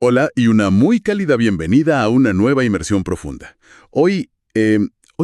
Hola y una muy cálida bienvenida a una nueva inmersión profunda. Hoy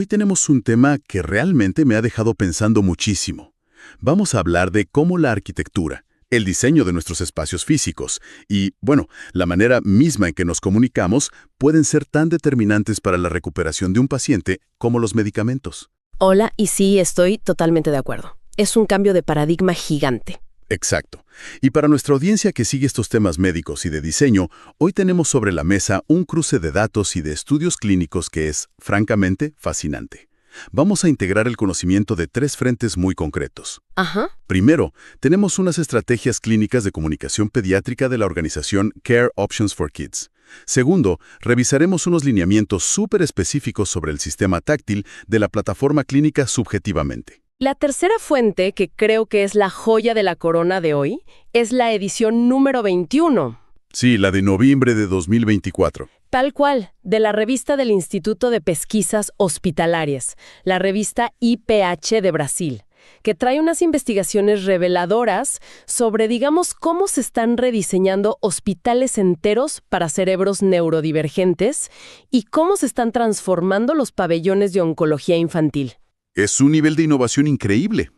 tenemos un tema que realmente me ha dejado pensando muchísimo. Vamos a hablar de cómo la arquitectura, el diseño de nuestros espacios físicos y, bueno, la manera misma en que nos comunicamos pueden ser tan determinantes para la recuperación de un paciente como los medicamentos. Hola, y sí, estoy totalmente de acuerdo. Es un cambio de paradigma gigante. Exacto. Y para nuestra audiencia que sigue estos temas médicos y de diseño, hoy tenemos sobre la mesa un cruce de datos y de estudios clínicos que es, francamente, fascinante. Vamos a integrar el conocimiento de tres frentes muy concretos. Ajá. Primero, tenemos unas estrategias clínicas de comunicación pediátrica de la organización Care Options for Kids. Segundo, revisaremos unos lineamientos súper específicos sobre el sistema táctil de la plataforma clínica Subjetivamente. La tercera fuente, que creo que es la joya de la corona de hoy, es la edición número 21, Sí, la de noviembre de 2024. tal cual, de la revista del Instituto de Pesquisas Hospitalarias, la revista IPH de Brasil, que trae unas investigaciones reveladoras sobre, digamos, cómo se están rediseñando hospitales enteros para cerebros neurodivergentes y cómo se están transformando los pabellones de oncología infantil. Es un nivel de innovación increíble.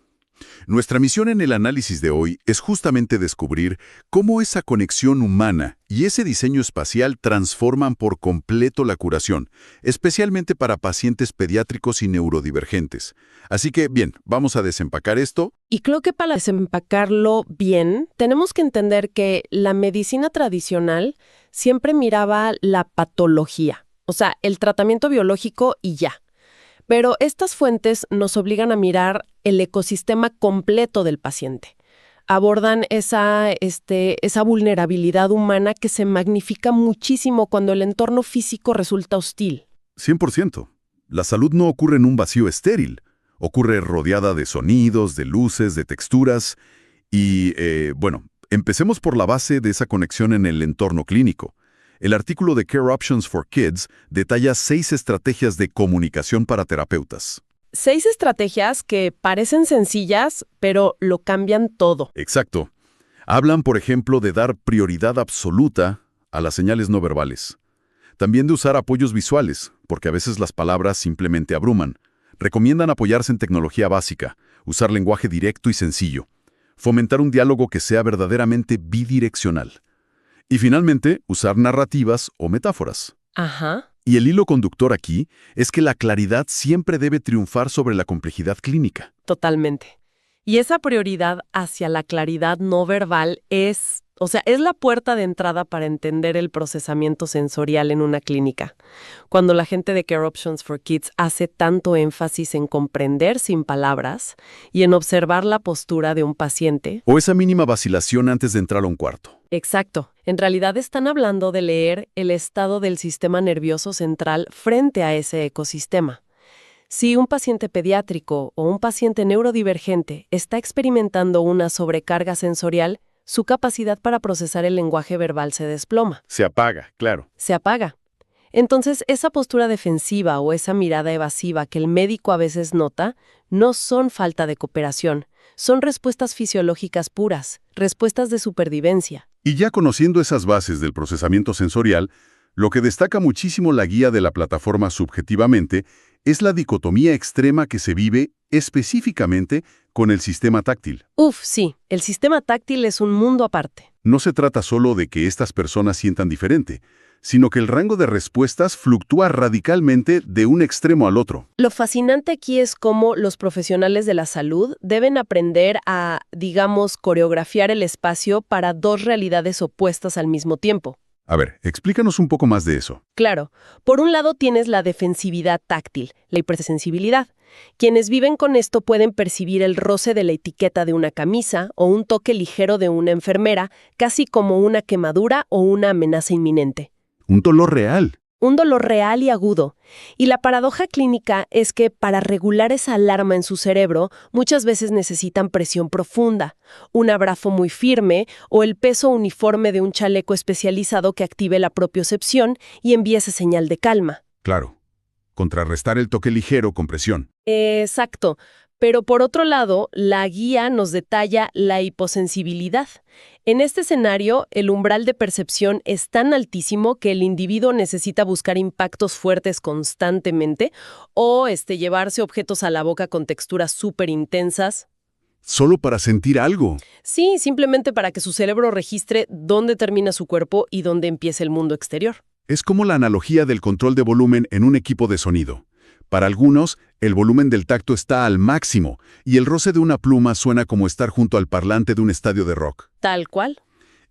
Nuestra misión en el análisis de hoy es justamente descubrir cómo esa conexión humana y ese diseño espacial transforman por completo la curación, especialmente para pacientes pediátricos y neurodivergentes. Así que, bien, vamos a desempacar esto. Y creo que para desempacarlo bien, tenemos que entender que la medicina tradicional siempre miraba la patología, o sea, el tratamiento biológico y ya. Pero estas fuentes nos obligan a mirar el ecosistema completo del paciente. Abordan esa vulnerabilidad humana que se magnifica muchísimo cuando el entorno físico resulta hostil. 100%. La salud no ocurre en un vacío estéril. Ocurre rodeada de sonidos, de luces, de texturas. Y, bueno, empecemos por la base de esa conexión en el entorno clínico. El artículo de Care Options for Kids detalla 6 estrategias de comunicación para terapeutas. 6 estrategias que parecen sencillas, pero lo cambian todo. Exacto. Hablan, por ejemplo, de dar prioridad absoluta a las señales no verbales. También de usar apoyos visuales, porque a veces las palabras simplemente abruman. Recomiendan apoyarse en tecnología básica, usar lenguaje directo y sencillo. Fomentar un diálogo que sea verdaderamente bidireccional. Y finalmente, usar narrativas o metáforas. Ajá. Y el hilo conductor aquí es que la claridad siempre debe triunfar sobre la complejidad clínica. Totalmente. Y esa prioridad hacia la claridad no verbal es la puerta de entrada para entender el procesamiento sensorial en una clínica. Cuando la gente de Care Options for Kids hace tanto énfasis en comprender sin palabras y en observar la postura de un paciente. O esa mínima vacilación antes de entrar a un cuarto. Exacto. En realidad están hablando de leer el estado del sistema nervioso central frente a ese ecosistema. Si un paciente pediátrico o un paciente neurodivergente está experimentando una sobrecarga sensorial, su capacidad para procesar el lenguaje verbal se desploma. Se apaga, claro. Se apaga. Entonces, esa postura defensiva o esa mirada evasiva que el médico a veces nota no son falta de cooperación, son respuestas fisiológicas puras, respuestas de supervivencia. Y ya conociendo esas bases del procesamiento sensorial, lo que destaca muchísimo la guía de la plataforma Subjetivamente es la dicotomía extrema que se vive específicamente con el sistema táctil. Sí, el sistema táctil es un mundo aparte. No se trata solo de que estas personas sientan diferente, sino que el rango de respuestas fluctúa radicalmente de un extremo al otro. Lo fascinante aquí es cómo los profesionales de la salud deben aprender a, digamos, coreografiar el espacio para dos realidades opuestas al mismo tiempo. A ver, explícanos un poco más de eso. Claro, por un lado tienes la defensividad táctil, la hipersensibilidad. Quienes viven con esto pueden percibir el roce de la etiqueta de una camisa o un toque ligero de una enfermera, casi como una quemadura o una amenaza inminente. Un dolor real. Un dolor real y agudo. Y la paradoja clínica es que para regular esa alarma en su cerebro, muchas veces necesitan presión profunda, un abrazo muy firme o el peso uniforme de un chaleco especializado que active la propiocepción y envíe esa señal de calma. Claro. Contrarrestar el toque ligero con presión. Exacto. Pero por otro lado, la guía nos detalla la hiposensibilidad. En este escenario, el umbral de percepción es tan altísimo que el individuo necesita buscar impactos fuertes constantemente o llevarse objetos a la boca con texturas súper intensas. Solo para sentir algo. Sí, simplemente para que su cerebro registre dónde termina su cuerpo y dónde empieza el mundo exterior. Es como la analogía del control de volumen en un equipo de sonido. Para algunos, el volumen del tacto está al máximo y el roce de una pluma suena como estar junto al parlante de un estadio de rock. Tal cual.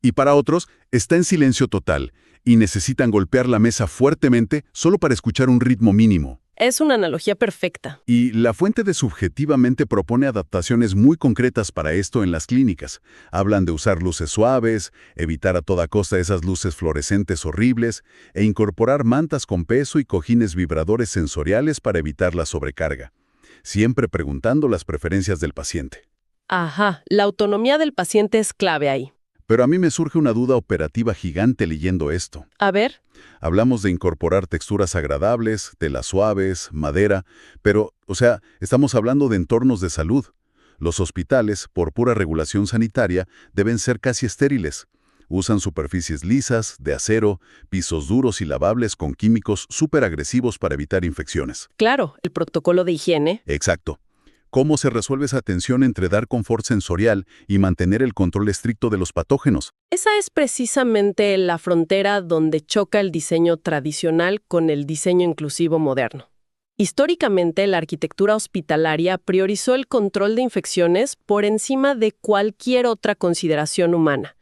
Y para otros, está en silencio total y necesitan golpear la mesa fuertemente solo para escuchar un ritmo mínimo. Es una analogía perfecta. Y la fuente de Subjetivamente propone adaptaciones muy concretas para esto en las clínicas. Hablan de usar luces suaves, evitar a toda costa esas luces fluorescentes horribles e incorporar mantas con peso y cojines vibradores sensoriales para evitar la sobrecarga. Siempre preguntando las preferencias del paciente. Ajá, la autonomía del paciente es clave ahí. Pero a mí me surge una duda operativa gigante leyendo esto. A ver. Hablamos de incorporar texturas agradables, telas suaves, madera, pero, estamos hablando de entornos de salud. Los hospitales, por pura regulación sanitaria, deben ser casi estériles. Usan superficies lisas, de acero, pisos duros y lavables con químicos súper agresivos para evitar infecciones. Claro, el protocolo de higiene. Exacto. ¿Cómo se resuelve esa tensión entre dar confort sensorial y mantener el control estricto de los patógenos? Esa es precisamente la frontera donde choca el diseño tradicional con el diseño inclusivo moderno. Históricamente, la arquitectura hospitalaria priorizó el control de infecciones por encima de cualquier otra consideración humana.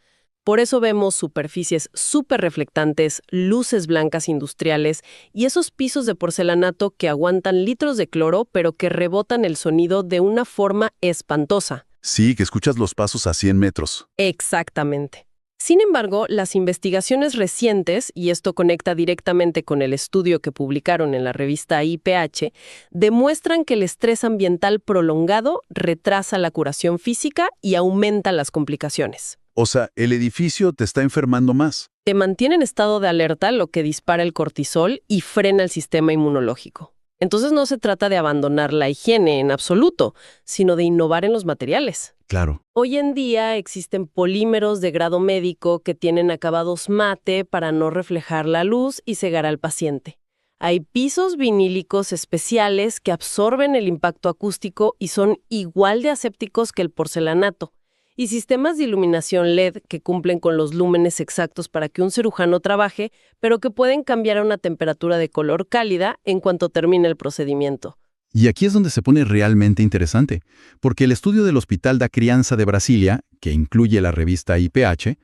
Por eso vemos superficies súper reflectantes, luces blancas industriales y esos pisos de porcelanato que aguantan litros de cloro pero que rebotan el sonido de una forma espantosa. Sí, que escuchas los pasos a 100 metros. Exactamente. Sin embargo, las investigaciones recientes, y esto conecta directamente con el estudio que publicaron en la revista IPH, demuestran que el estrés ambiental prolongado retrasa la curación física y aumenta las complicaciones. O sea, el edificio te está enfermando más. Te mantiene en estado de alerta, lo que dispara el cortisol y frena el sistema inmunológico. Entonces no se trata de abandonar la higiene en absoluto, sino de innovar en los materiales. Claro. Hoy en día existen polímeros de grado médico que tienen acabados mate para no reflejar la luz y cegar al paciente. Hay pisos vinílicos especiales que absorben el impacto acústico y son igual de asépticos que el porcelanato. Y sistemas de iluminación LED que cumplen con los lúmenes exactos para que un cirujano trabaje, pero que pueden cambiar a una temperatura de color cálida en cuanto termine el procedimiento. Y aquí es donde se pone realmente interesante, porque el estudio del Hospital da Criança de Brasilia, que incluye la revista IPH,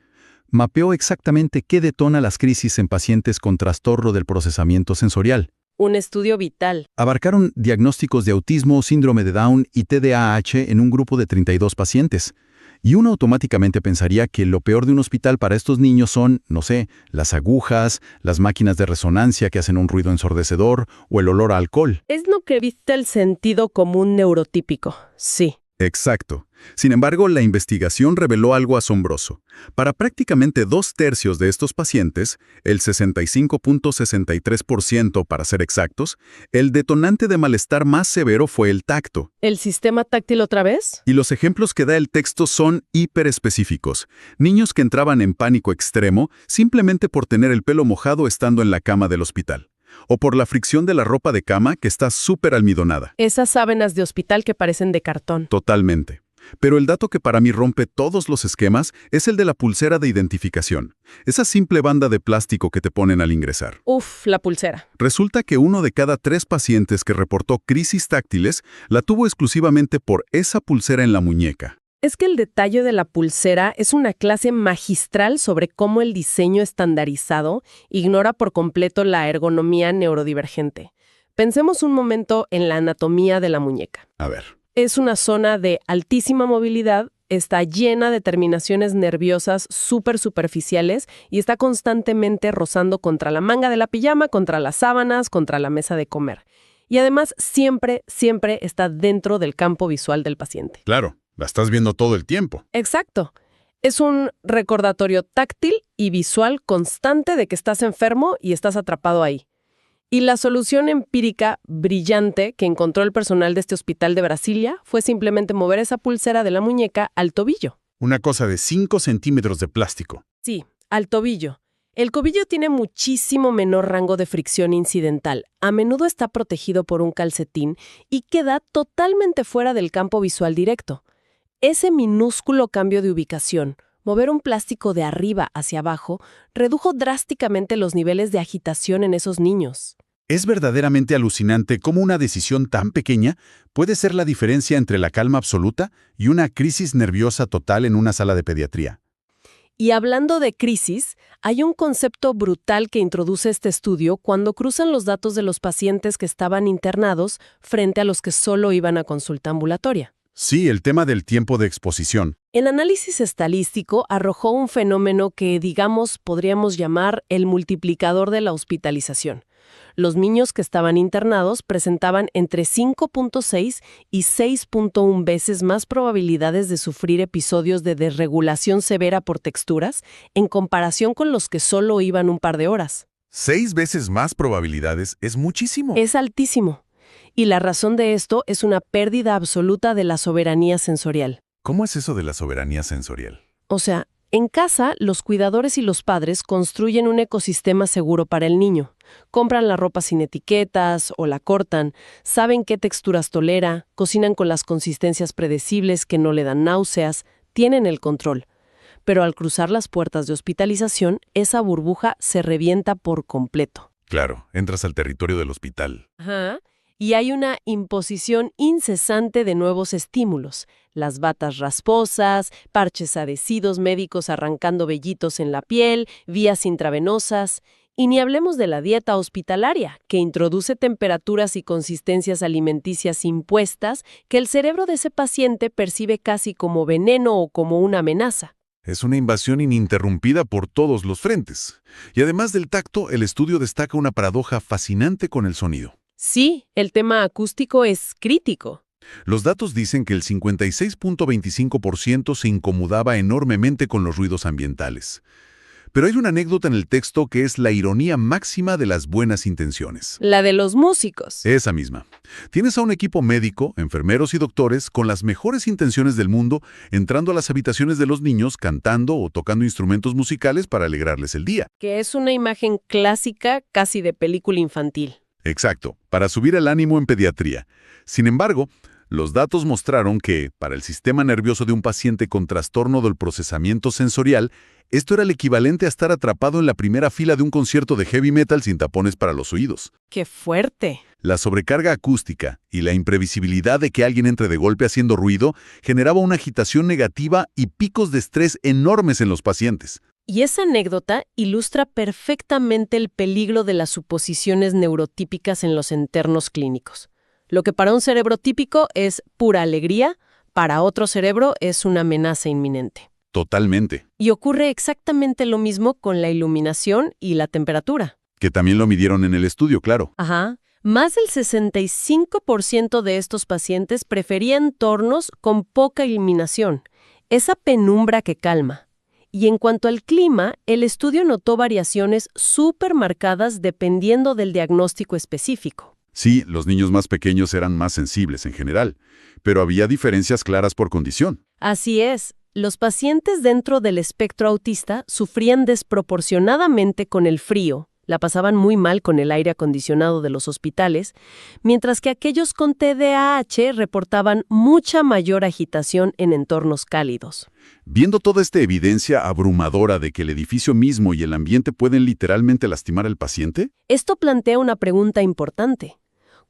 mapeó exactamente qué detona las crisis en pacientes con trastorno del procesamiento sensorial. Un estudio vital. Abarcaron diagnósticos de autismo, síndrome de Down y TDAH en un grupo de 32 pacientes. Y uno automáticamente pensaría que lo peor de un hospital para estos niños son, no sé, las agujas, las máquinas de resonancia que hacen un ruido ensordecedor o el olor a alcohol. Es lo que viste el sentido común neurotípico, sí. Exacto. Sin embargo, la investigación reveló algo asombroso. Para prácticamente 2/3 de estos pacientes, el 65.63% para ser exactos, el detonante de malestar más severo fue el tacto. ¿El sistema táctil otra vez? Y los ejemplos que da el texto son hiperespecíficos. Niños que entraban en pánico extremo simplemente por tener el pelo mojado estando en la cama del hospital. O por la fricción de la ropa de cama que está súper almidonada. Esas sábanas de hospital que parecen de cartón. Totalmente. Pero el dato que para mí rompe todos los esquemas es el de la pulsera de identificación. Esa simple banda de plástico que te ponen al ingresar. Uf, la pulsera. Resulta que 1 de cada 3 pacientes que reportó crisis táctiles la tuvo exclusivamente por esa pulsera en la muñeca. Es que el detalle de la pulsera es una clase magistral sobre cómo el diseño estandarizado ignora por completo la ergonomía neurodivergente. Pensemos un momento en la anatomía de la muñeca. A ver. Es una zona de altísima movilidad, está llena de terminaciones nerviosas súper superficiales y está constantemente rozando contra la manga de la pijama, contra las sábanas, contra la mesa de comer. Y además siempre está dentro del campo visual del paciente. Claro. La estás viendo todo el tiempo. Exacto. Es un recordatorio táctil y visual constante de que estás enfermo y estás atrapado ahí. Y la solución empírica brillante que encontró el personal de este hospital de Brasilia fue simplemente mover esa pulsera de la muñeca al tobillo. Una cosa de 5 centímetros de plástico. Sí, al tobillo. El tobillo tiene muchísimo menor rango de fricción incidental. A menudo está protegido por un calcetín y queda totalmente fuera del campo visual directo. Ese minúsculo cambio de ubicación, mover un plástico de arriba hacia abajo, redujo drásticamente los niveles de agitación en esos niños. Es verdaderamente alucinante cómo una decisión tan pequeña puede ser la diferencia entre la calma absoluta y una crisis nerviosa total en una sala de pediatría. Y hablando de crisis, hay un concepto brutal que introduce este estudio cuando cruzan los datos de los pacientes que estaban internados frente a los que solo iban a consulta ambulatoria. Sí, el tema del tiempo de exposición. El análisis estadístico arrojó un fenómeno que, digamos, podríamos llamar el multiplicador de la hospitalización. Los niños que estaban internados presentaban entre 5.6 y 6.1 veces más probabilidades de sufrir episodios de desregulación severa por texturas en comparación con los que solo iban un par de horas. 6 veces más probabilidades es muchísimo. Es altísimo. Y la razón de esto es una pérdida absoluta de la soberanía sensorial. ¿Cómo es eso de la soberanía sensorial? O sea, en casa, los cuidadores y los padres construyen un ecosistema seguro para el niño. Compran la ropa sin etiquetas o la cortan, saben qué texturas tolera, cocinan con las consistencias predecibles que no le dan náuseas, tienen el control. Pero al cruzar las puertas de hospitalización, esa burbuja se revienta por completo. Claro, entras al territorio del hospital. Ajá. Y hay una imposición incesante de nuevos estímulos. Las batas rasposas, parches adhesivos médicos arrancando vellitos en la piel, vías intravenosas. Y ni hablemos de la dieta hospitalaria, que introduce temperaturas y consistencias alimenticias impuestas que el cerebro de ese paciente percibe casi como veneno o como una amenaza. Es una invasión ininterrumpida por todos los frentes. Y además del tacto, el estudio destaca una paradoja fascinante con el sonido. Sí, el tema acústico es crítico. Los datos dicen que el 56.25% se incomodaba enormemente con los ruidos ambientales. Pero hay una anécdota en el texto que es la ironía máxima de las buenas intenciones. La de los músicos. Esa misma. Tienes a un equipo médico, enfermeros y doctores con las mejores intenciones del mundo entrando a las habitaciones de los niños cantando o tocando instrumentos musicales para alegrarles el día. Que es una imagen clásica casi de película infantil. Exacto, para subir el ánimo en pediatría. Sin embargo, los datos mostraron que, para el sistema nervioso de un paciente con trastorno del procesamiento sensorial, esto era el equivalente a estar atrapado en la primera fila de un concierto de heavy metal sin tapones para los oídos. ¡Qué fuerte! La sobrecarga acústica y la imprevisibilidad de que alguien entre de golpe haciendo ruido generaba una agitación negativa y picos de estrés enormes en los pacientes. Y esa anécdota ilustra perfectamente el peligro de las suposiciones neurotípicas en los entornos clínicos. Lo que para un cerebro típico es pura alegría, para otro cerebro es una amenaza inminente. Totalmente. Y ocurre exactamente lo mismo con la iluminación y la temperatura. Que también lo midieron en el estudio, claro. Ajá. Más del 65% de estos pacientes preferían entornos con poca iluminación, esa penumbra que calma. Y en cuanto al clima, el estudio notó variaciones súper marcadas dependiendo del diagnóstico específico. Sí, los niños más pequeños eran más sensibles en general, pero había diferencias claras por condición. Así es, los pacientes dentro del espectro autista sufrían desproporcionadamente con el frío, la pasaban muy mal con el aire acondicionado de los hospitales, mientras que aquellos con TDAH reportaban mucha mayor agitación en entornos cálidos. Viendo toda esta evidencia abrumadora de que el edificio mismo y el ambiente pueden literalmente lastimar al paciente, esto plantea una pregunta importante.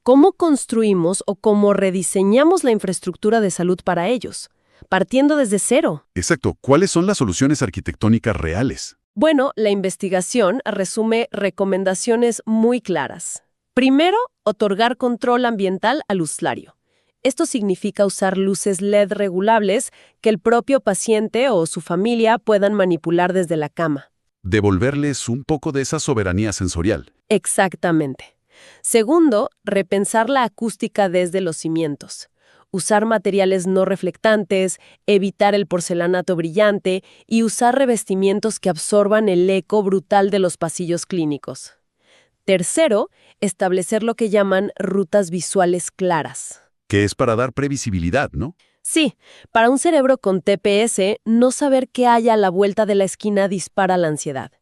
¿Cómo construimos o cómo rediseñamos la infraestructura de salud para ellos? Partiendo desde cero. exacto, ¿cuáles son las soluciones arquitectónicas reales? Bueno, la investigación resume recomendaciones muy claras. Primero, otorgar control ambiental al usuario. Esto significa usar luces LED regulables que el propio paciente o su familia puedan manipular desde la cama. Devolverles un poco de esa soberanía sensorial. Exactamente. Segundo, repensar la acústica desde los cimientos. Usar materiales no reflectantes, evitar el porcelanato brillante y usar revestimientos que absorban el eco brutal de los pasillos clínicos. Tercero, establecer lo que llaman rutas visuales claras. Que es para dar previsibilidad, ¿no? Sí, para un cerebro con TPS, no saber qué hay a la vuelta de la esquina dispara la ansiedad.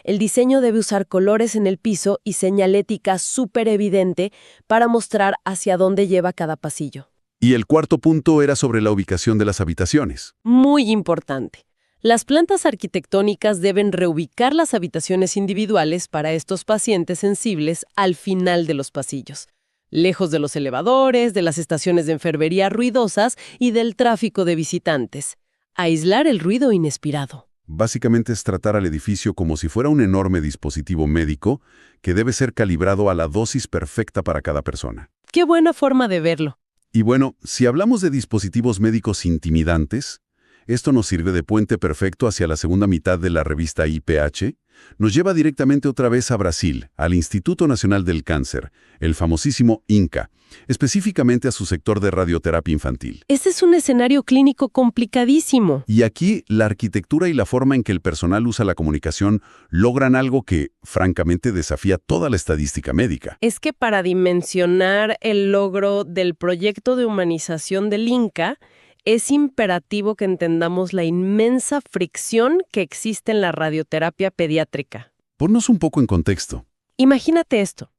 El diseño debe usar colores en el piso y señalética súper evidente para mostrar hacia dónde lleva cada pasillo. Y el cuarto punto era sobre la ubicación de las habitaciones. Muy importante. Las plantas arquitectónicas deben reubicar las habitaciones individuales para estos pacientes sensibles al final de los pasillos, lejos de los elevadores, de las estaciones de enfermería ruidosas y del tráfico de visitantes. Aislar el ruido inespirado. Básicamente es tratar al edificio como si fuera un enorme dispositivo médico que debe ser calibrado a la dosis perfecta para cada persona. Qué buena forma de verlo. Y bueno, si hablamos de dispositivos médicos intimidantes, esto nos sirve de puente perfecto hacia la segunda mitad de la revista IPH. Nos lleva directamente otra vez a Brasil, al Instituto Nacional del Cáncer, el famosísimo INCA, específicamente a su sector de radioterapia infantil. Ese es un escenario clínico complicadísimo. Y aquí, la arquitectura y la forma en que el personal usa la comunicación logran algo que, francamente, desafía toda la estadística médica. Es que para dimensionar el logro del proyecto de humanización del INCA, es imperativo que entendamos la inmensa fricción que existe en la radioterapia pediátrica. Ponnos un poco en contexto. Imagínate esto.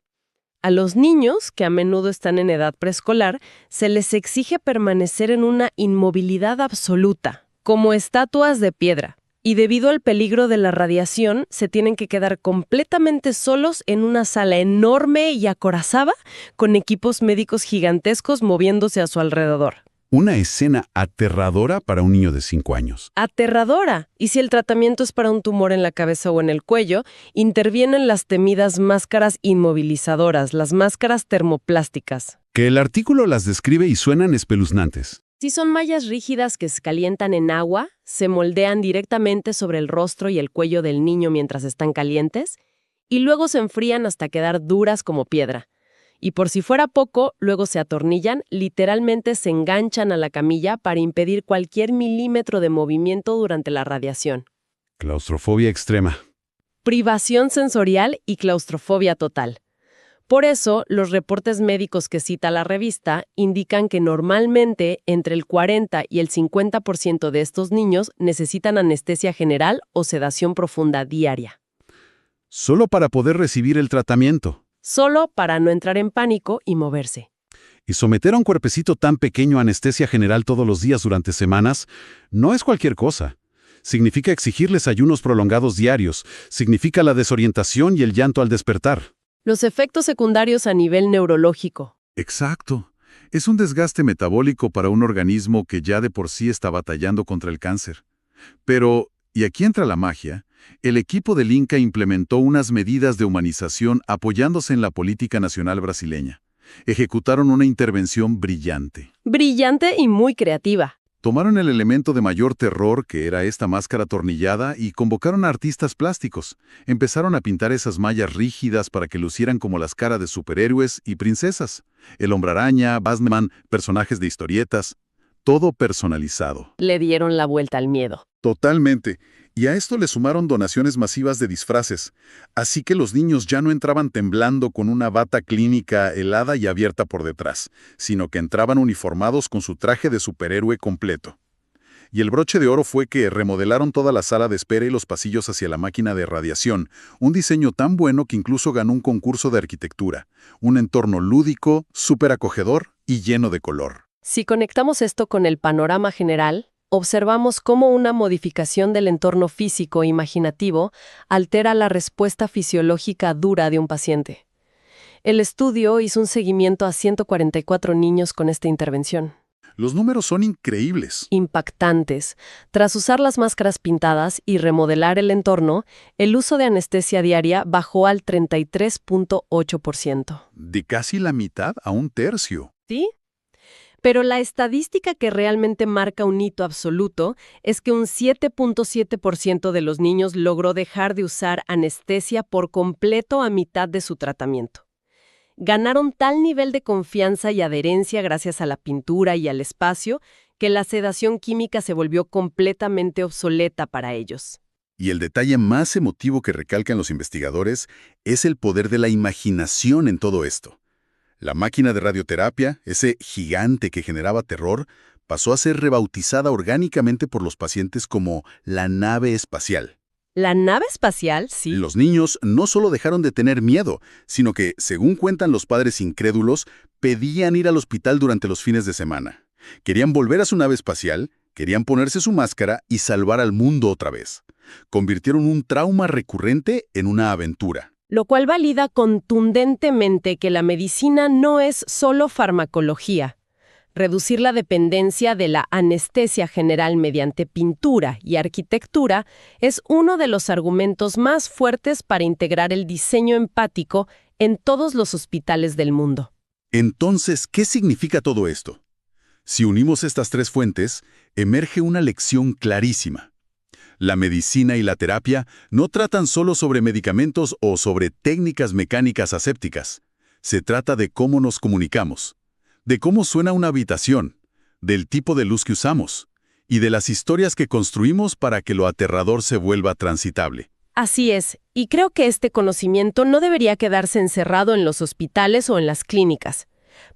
A los niños, que a menudo están en edad preescolar, se les exige permanecer en una inmovilidad absoluta, como estatuas de piedra. Y debido al peligro de la radiación, se tienen que quedar completamente solos en una sala enorme y acorazada, con equipos médicos gigantescos moviéndose a su alrededor. Una escena aterradora para un niño de 5 años. Aterradora. Y si el tratamiento es para un tumor en la cabeza o en el cuello, intervienen las temidas máscaras inmovilizadoras, las máscaras termoplásticas. Que el artículo las describe y suenan espeluznantes. Si son mallas rígidas que se calientan en agua, se moldean directamente sobre el rostro y el cuello del niño mientras están calientes, y luego se enfrían hasta quedar duras como piedra. Y por si fuera poco, luego se atornillan, literalmente se enganchan a la camilla para impedir cualquier milímetro de movimiento durante la radiación. Claustrofobia extrema. Privación sensorial y claustrofobia total. Por eso, los reportes médicos que cita la revista indican que normalmente entre el 40 y el 50% de estos niños necesitan anestesia general o sedación profunda diaria. Solo para poder recibir el tratamiento. Solo para no entrar en pánico y moverse. Y someter a un cuerpecito tan pequeño a anestesia general todos los días durante semanas no es cualquier cosa. Significa exigirles ayunos prolongados diarios, significa la desorientación y el llanto al despertar. Los efectos secundarios a nivel neurológico. Exacto. Es un desgaste metabólico para un organismo que ya de por sí está batallando contra el cáncer. Pero, y aquí entra la magia, el equipo del INCA implementó unas medidas de humanización apoyándose en la política nacional brasileña. Ejecutaron una intervención brillante. Brillante y muy creativa. Tomaron el elemento de mayor terror, que era esta máscara atornillada, y convocaron a artistas plásticos. Empezaron a pintar esas mallas rígidas para que lucieran como las caras de superhéroes y princesas. El Hombre Araña, Batman, personajes de historietas. Todo personalizado. Le dieron la vuelta al miedo. Totalmente. Y a esto le sumaron donaciones masivas de disfraces. Así que los niños ya no entraban temblando con una bata clínica helada y abierta por detrás, sino que entraban uniformados con su traje de superhéroe completo. Y el broche de oro fue que remodelaron toda la sala de espera y los pasillos hacia la máquina de radiación, un diseño tan bueno que incluso ganó un concurso de arquitectura. Un entorno lúdico, súper acogedor y lleno de color. Si conectamos esto con el panorama general, observamos cómo una modificación del entorno físico e imaginativo altera la respuesta fisiológica dura de un paciente. El estudio hizo un seguimiento a 144 niños con esta intervención. Los números son increíbles. Impactantes. Tras usar las máscaras pintadas y remodelar el entorno, el uso de anestesia diaria bajó al 33.8%. De casi la mitad a un tercio. ¿Sí? Pero la estadística que realmente marca un hito absoluto es que un 7.7% de los niños logró dejar de usar anestesia por completo a mitad de su tratamiento. Ganaron tal nivel de confianza y adherencia gracias a la pintura y al espacio que la sedación química se volvió completamente obsoleta para ellos. Y el detalle más emotivo que recalcan los investigadores es el poder de la imaginación en todo esto. La máquina de radioterapia, ese gigante que generaba terror, pasó a ser rebautizada orgánicamente por los pacientes como la nave espacial. La nave espacial, sí. Los niños no solo dejaron de tener miedo, sino que, según cuentan los padres incrédulos, pedían ir al hospital durante los fines de semana. Querían volver a su nave espacial, querían ponerse su máscara y salvar al mundo otra vez. Convirtieron un trauma recurrente en una aventura. Lo cual valida contundentemente que la medicina no es solo farmacología. Reducir la dependencia de la anestesia general mediante pintura y arquitectura es uno de los argumentos más fuertes para integrar el diseño empático en todos los hospitales del mundo. Entonces, ¿qué significa todo esto? Si unimos estas tres fuentes, emerge una lección clarísima. La medicina y la terapia no tratan solo sobre medicamentos o sobre técnicas mecánicas asépticas. Se trata de cómo nos comunicamos, de cómo suena una habitación, del tipo de luz que usamos y de las historias que construimos para que lo aterrador se vuelva transitable. Así es, y creo que este conocimiento no debería quedarse encerrado en los hospitales o en las clínicas.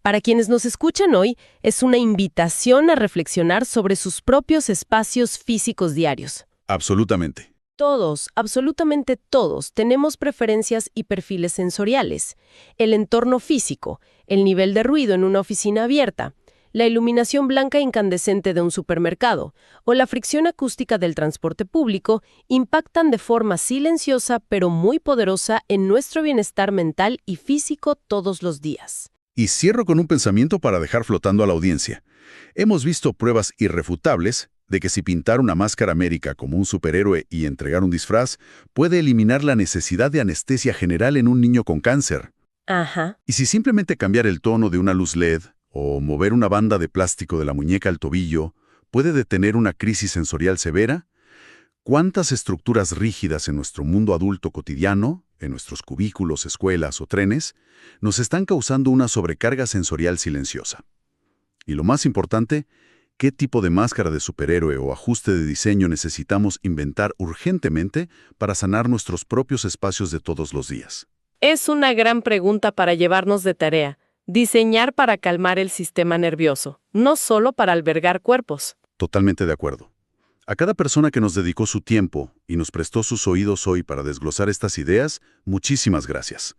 Para quienes nos escuchan hoy, es una invitación a reflexionar sobre sus propios espacios físicos diarios. Absolutamente. Todos, absolutamente todos, tenemos preferencias y perfiles sensoriales. El entorno físico, el nivel de ruido en una oficina abierta, la iluminación blanca incandescente de un supermercado o la fricción acústica del transporte público impactan de forma silenciosa pero muy poderosa en nuestro bienestar mental y físico todos los días. Y cierro con un pensamiento para dejar flotando a la audiencia. Hemos visto pruebas irrefutables de que si pintar una máscara médica como un superhéroe y entregar un disfraz puede eliminar la necesidad de anestesia general en un niño con cáncer. Ajá. Y si simplemente cambiar el tono de una luz LED o mover una banda de plástico de la muñeca al tobillo puede detener una crisis sensorial severa, ¿cuántas estructuras rígidas en nuestro mundo adulto cotidiano, en nuestros cubículos, escuelas o trenes, nos están causando una sobrecarga sensorial silenciosa? Y lo más importante, ¿qué tipo de máscara de superhéroe o ajuste de diseño necesitamos inventar urgentemente para sanar nuestros propios espacios de todos los días? Es una gran pregunta para llevarnos de tarea. Diseñar para calmar el sistema nervioso, no solo para albergar cuerpos. Totalmente de acuerdo. A cada persona que nos dedicó su tiempo y nos prestó sus oídos hoy para desglosar estas ideas, muchísimas gracias.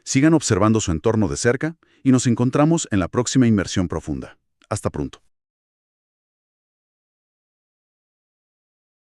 Sigan observando su entorno de cerca y nos encontramos en la próxima Inmersión Profunda. Hasta pronto.